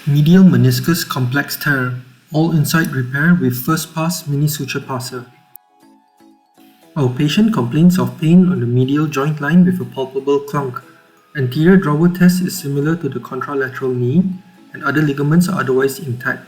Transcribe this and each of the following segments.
Medial meniscus complex tear, all inside repair with first pass mini suture passer. Our patient complains of pain on the medial joint line with a palpable clunk. Anterior drawer test is similar to the contralateral knee, and other ligaments are otherwise intact.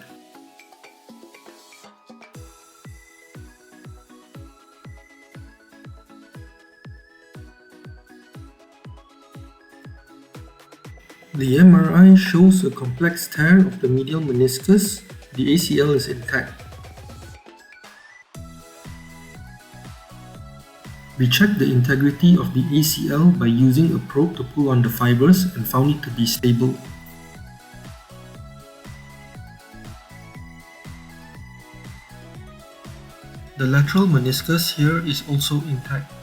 The MRI shows a complex tear of the medial meniscus. The ACL is intact. We checked the integrity of the ACL by using a probe to pull on the fibers and found it to be stable. The lateral meniscus here is also intact.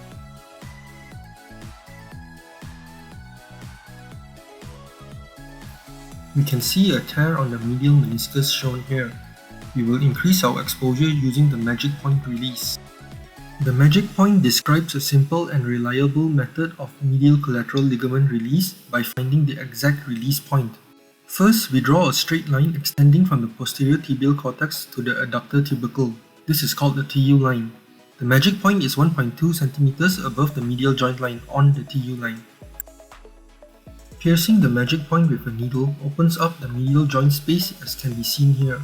We can see a tear on the medial meniscus shown here. We will increase our exposure using the magic point release. The magic point describes a simple and reliable method of medial collateral ligament release by finding the exact release point. First, we draw a straight line extending from the posterior tibial cortex to the adductor tubercle. This is called the TU line. The magic point is 1.2 cm above the medial joint line on the TU line. Piercing the magic point with a needle opens up the medial joint space as can be seen here.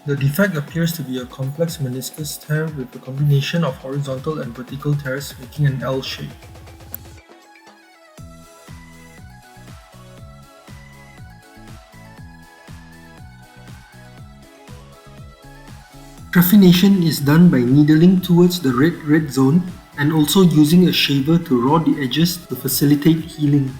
The defect appears to be a complex meniscus tear with a combination of horizontal and vertical tears making an L shape. Trephination is done by needling towards the red zone and also using a shaver to raw the edges to facilitate healing.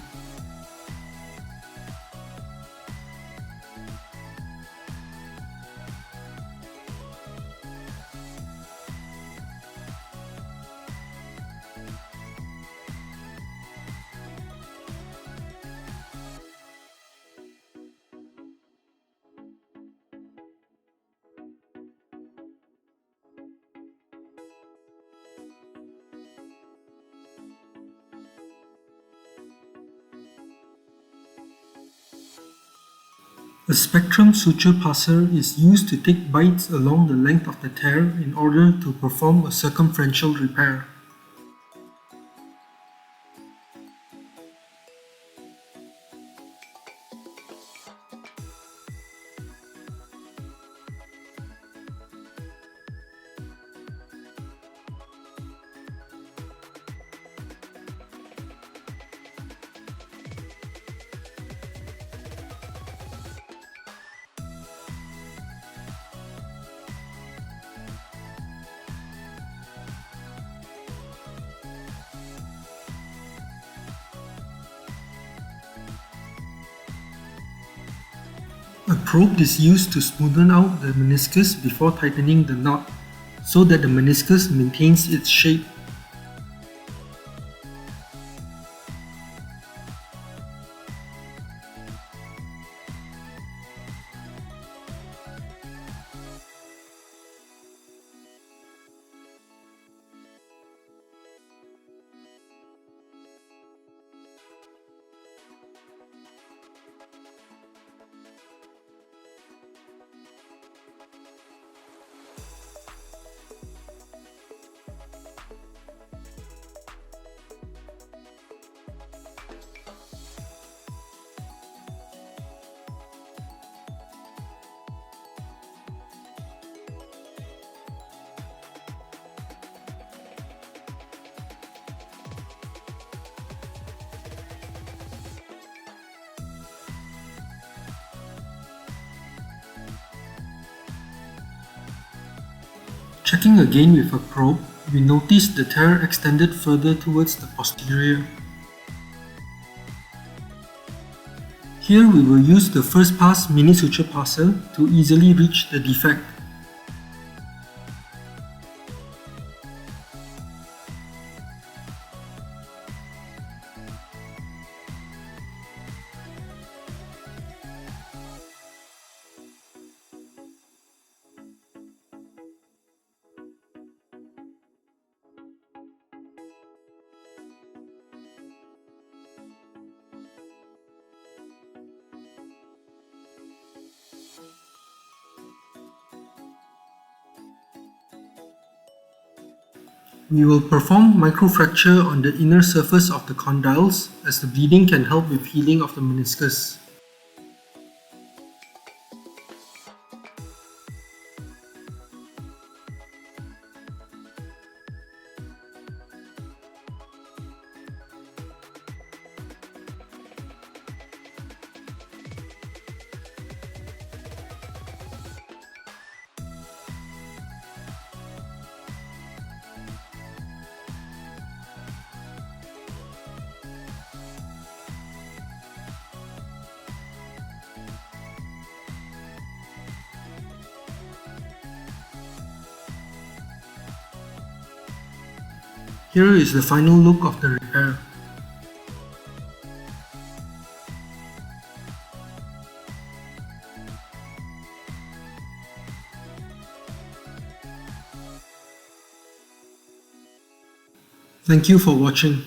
A spectrum suture passer is used to take bites along the length of the tear in order to perform a circumferential repair. A probe is used to smoothen out the meniscus before tightening the knot, so that the meniscus maintains its shape. Checking again with a probe, we notice the tear extended further towards the posterior. Here we will use the first pass mini suture passer to easily reach the defect. We will perform microfracture on the inner surface of the condyles as the bleeding can help with healing of the meniscus. Here is the final look of the repair. Thank you for watching.